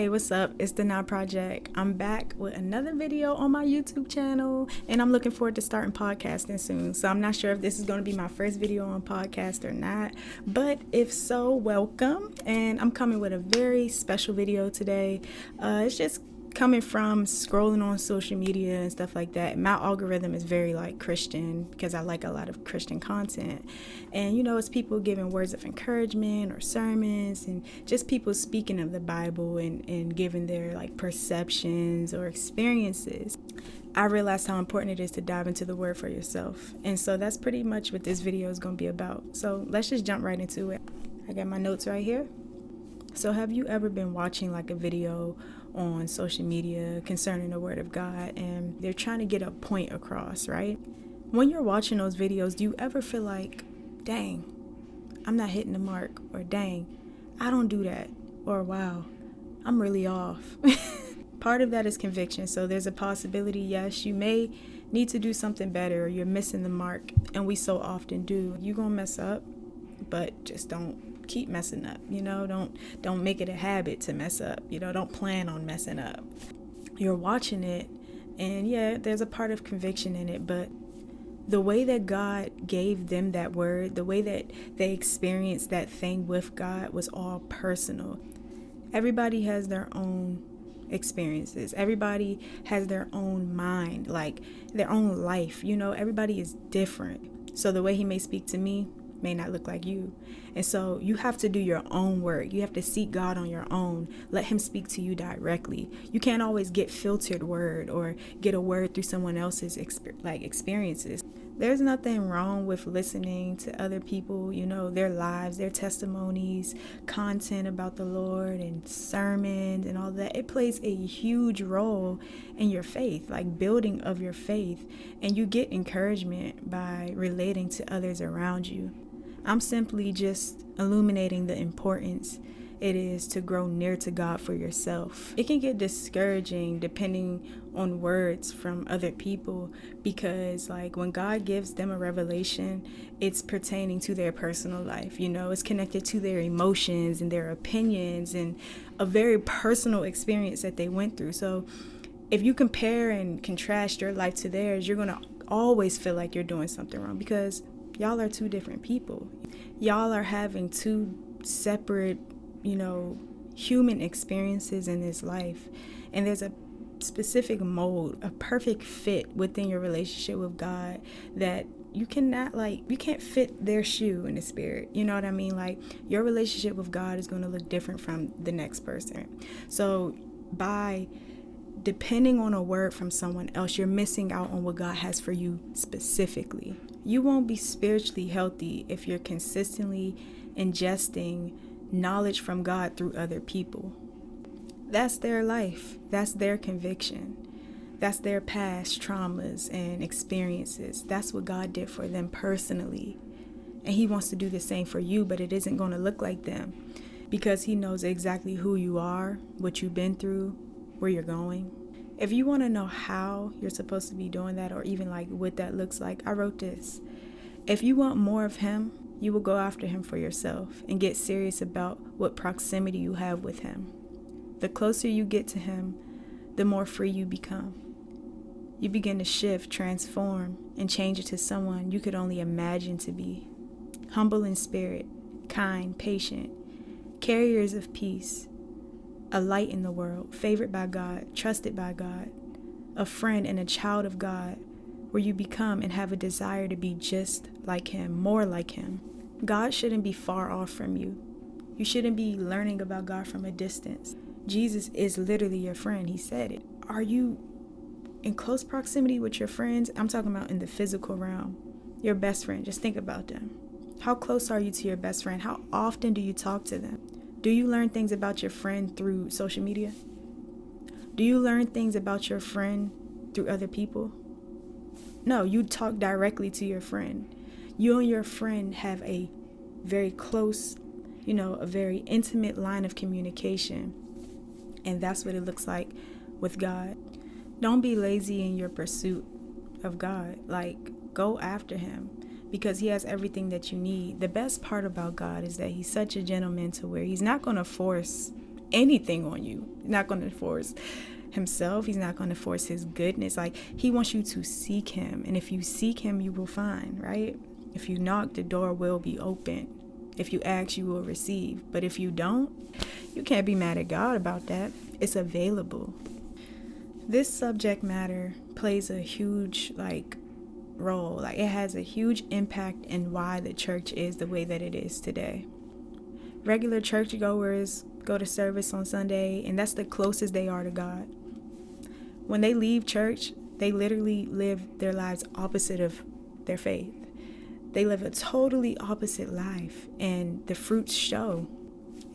Hey, what's up? It's the Theni.project. I'm back with another video on my YouTube channel, and I'm looking forward to starting podcasting soon. So I'm not sure if this is going to be my first video on podcast or not, but if so, welcome. And I'm coming with a very special video today. It's just coming from scrolling on social media and stuff like that. My algorithm is very Christian because I like a lot of Christian content, and it's people giving words of encouragement or sermons and just people speaking of the Bible and giving their perceptions or experiences. I realized how important it is to dive into the word for yourself, and so that's pretty much what this video is going to be about. So let's just jump right into it. I got my notes right here. So have you ever been watching a video on social media concerning the word of God, and they're trying to get a point across, right? When you're watching those videos, do you ever feel like, dang, I'm not hitting the mark, or dang, I don't do that, or wow, I'm really off? Part of that is conviction. So there's a possibility, yes, you may need to do something better, or you're missing the mark, and we so often do. You're gonna mess up, but just don't keep messing up. Don't make it a habit to mess up. Don't plan on messing up. You're watching it, and yeah, there's a part of conviction in it, but the way that God gave them that word, the way that they experienced that thing with God was all personal. Everybody has their own experiences. Everybody has their own mind, their own life. Everybody is different. So the way he may speak to me may not look like you. And so you have to do your own work. You have to seek God on your own. Let him speak to you directly. You can't always get filtered word or get a word through someone else's experiences. There's nothing wrong with listening to other people, their lives, their testimonies, content about the Lord and sermons and all that. It plays a huge role in your faith, building of your faith. And you get encouragement by relating to others around you. I'm simply just illuminating the importance it is to grow near to God for yourself. It can get discouraging depending on words from other people, because when God gives them a revelation, it's pertaining to their personal life. It's connected to their emotions and their opinions and a very personal experience that they went through. So if you compare and contrast your life to theirs, you're going to always feel like you're doing something wrong, because y'all are two different people. Y'all are having two separate, human experiences in this life. And there's a specific mold, a perfect fit within your relationship with God that you cannot, you can't fit their shoe in the spirit. You know what I mean? Your relationship with God is going to look different from the next person. So by depending on a word from someone else, you're missing out on what God has for you specifically. You won't be spiritually healthy if you're consistently ingesting knowledge from God through other people. That's their life. That's their conviction. That's their past traumas and experiences. That's what God did for them personally. And he wants to do the same for you, but it isn't going to look like them, because he knows exactly who you are, what you've been through, where you're going. If you want to know how you're supposed to be doing that, or even what that looks like, I wrote this. If you want more of him, you will go after him for yourself and get serious about what proximity you have with him. The closer you get to him, the more free you become. You begin to shift, transform, and change into someone you could only imagine to be. Humble in spirit, kind, patient, carriers of peace, a light in the world, favored by God, trusted by God, a friend and a child of God, where you become and have a desire to be just like him, more like him. God shouldn't be far off from you. You shouldn't be learning about God from a distance. Jesus is literally your friend. He said it. Are you in close proximity with your friends? I'm talking about in the physical realm. Your best friend, just think about them. How close are you to your best friend? How often do you talk to them? Do you learn things about your friend through social media? Do you learn things about your friend through other people? No, you talk directly to your friend. You and your friend have a very close, a very intimate line of communication. And that's what it looks like with God. Don't be lazy in your pursuit of God. Go after him, because he has everything that you need. The best part about God is that he's such a gentleman to where he's not going to force anything on you. He's not going to force himself. He's not going to force his goodness. Like, he wants you to seek him. And if you seek him, you will find, right? If you knock, the door will be open. If you ask, you will receive. But if you don't, you can't be mad at God about that. It's available. This subject matter plays a huge role. Like, it has a huge impact in why the church is the way that it is today. Regular churchgoers go to service on Sunday, and that's the closest they are to God. When they leave church, they literally live their lives opposite of their faith. They live a totally opposite life, and the fruits show.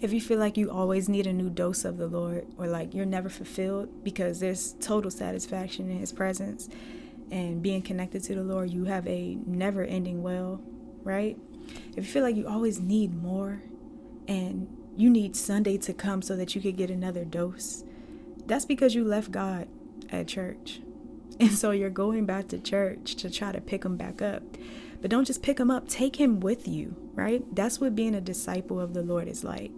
If you feel like you always need a new dose of the Lord, or like you're never fulfilled because there's total satisfaction in his presence and being connected to the Lord, you have a never-ending well, right? If you feel like you always need more and you need Sunday to come so that you could get another dose, that's because you left God at church. And so you're going back to church to try to pick him back up. But don't just pick him up, take him with you, right? That's what being a disciple of the Lord is like.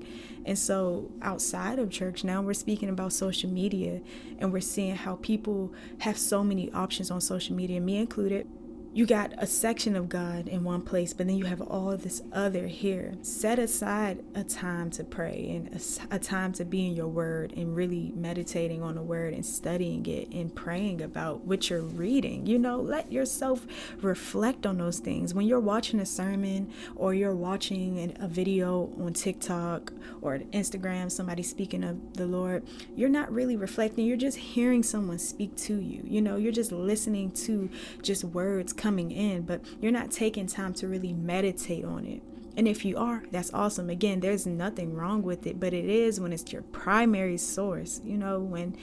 And so outside of church, now we're speaking about social media, and we're seeing how people have so many options on social media, me included. You got a section of God in one place, but then you have all of this other here. Set aside a time to pray and a time to be in your word and really meditating on the word and studying it and praying about what you're reading. Let yourself reflect on those things. When you're watching a sermon or you're watching a video on TikTok or Instagram, somebody speaking of the Lord, you're not really reflecting. You're just hearing someone speak to you. You're just listening to just words coming in, but you're not taking time to really meditate on it. And if you are, that's awesome. Again, there's nothing wrong with it, but it is when it's your primary source, when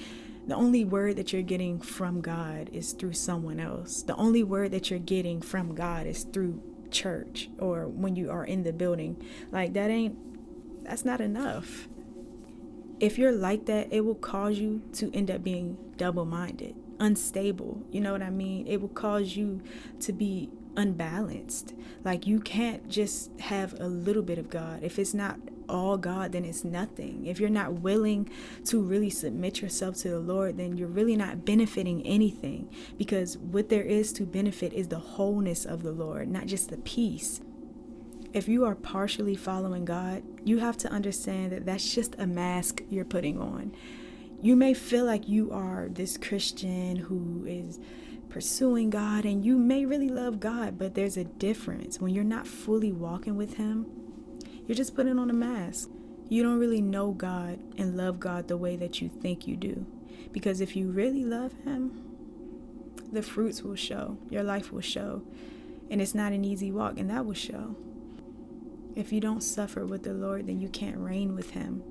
the only word that you're getting from God is through someone else. The only word that you're getting from God is through church or when you are in the building. That's not enough. If you're like that, it will cause you to end up being double-minded, unstable. You know what I mean? It will cause you to be unbalanced. Like, you can't just have a little bit of God. If it's not all God, then it's nothing. If you're not willing to really submit yourself to the Lord, then you're really not benefiting anything, because what there is to benefit is the wholeness of the Lord, not just the piece. If you are partially following God, you have to understand that that's just a mask you're putting on. You may feel like you are this Christian who is pursuing God, and you may really love God, but there's a difference. When you're not fully walking with him, you're just putting on a mask. You don't really know God and love God the way that you think you do. Because if you really love him, the fruits will show. Your life will show. And it's not an easy walk, and that will show. If you don't suffer with the Lord, then you can't reign with him.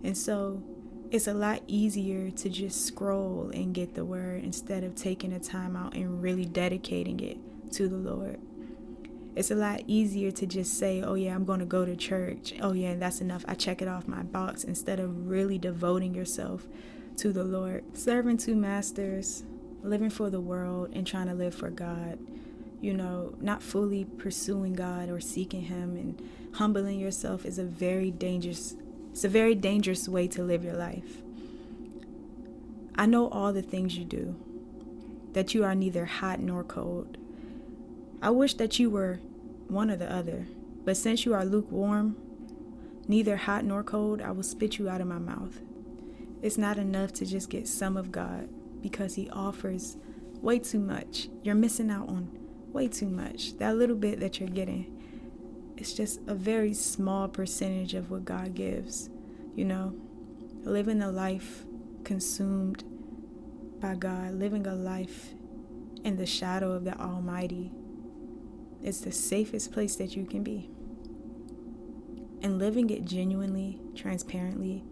And so it's a lot easier to just scroll and get the word instead of taking the time out and really dedicating it to the Lord. It's a lot easier to just say, oh yeah, I'm going to go to church. Oh yeah, and that's enough. I check it off my box, instead of really devoting yourself to the Lord. Serving two masters, living for the world and trying to live for God. Not fully pursuing God or seeking him and humbling yourself is a very dangerous way to live your life. I know all the things you do, that you are neither hot nor cold. I wish that you were one or the other, but since you are lukewarm, neither hot nor cold, I will spit you out of my mouth. It's not enough to just get some of God, because he offers way too much. You're missing out on way too much. That little bit that you're getting, it's just a very small percentage of what God gives. Living a life consumed by God, living a life in the shadow of the Almighty, is the safest place that you can be. And living it genuinely, transparently,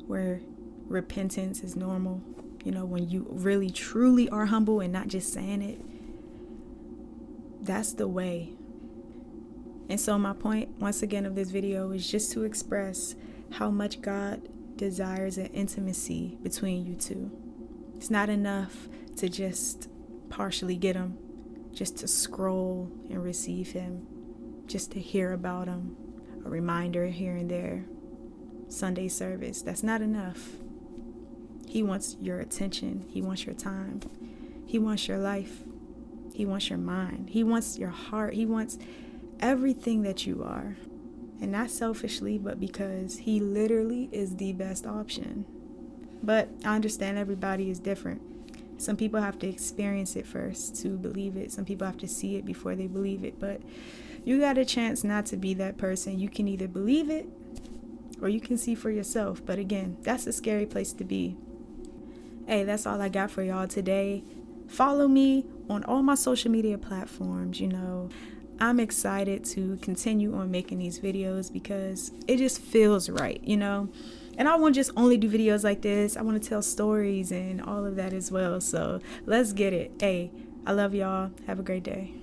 where repentance is normal, when you really truly are humble and not just saying it, that's the way. And so my point, once again, of this video is just to express how much God desires an intimacy between you two. It's not enough to just partially get him, just to scroll and receive him, just to hear about him, a reminder here and there. Sunday service. That's not enough. He wants your attention. He wants your time. He wants your life. He wants your mind. He wants your heart. He wants everything that you are. And not selfishly, but because he literally is the best option. But I understand everybody is different. Some people have to experience it first to believe it. Some people have to see it before they believe it. But you got a chance not to be that person. You can either believe it or you can see for yourself. But again, that's a scary place to be. Hey, that's all I got for y'all today. Follow me on all my social media platforms. I'm excited to continue on making these videos because it just feels right, And I won't just only do videos like this. I want to tell stories and all of that as well. So let's get it. Hey, I love y'all. Have a great day.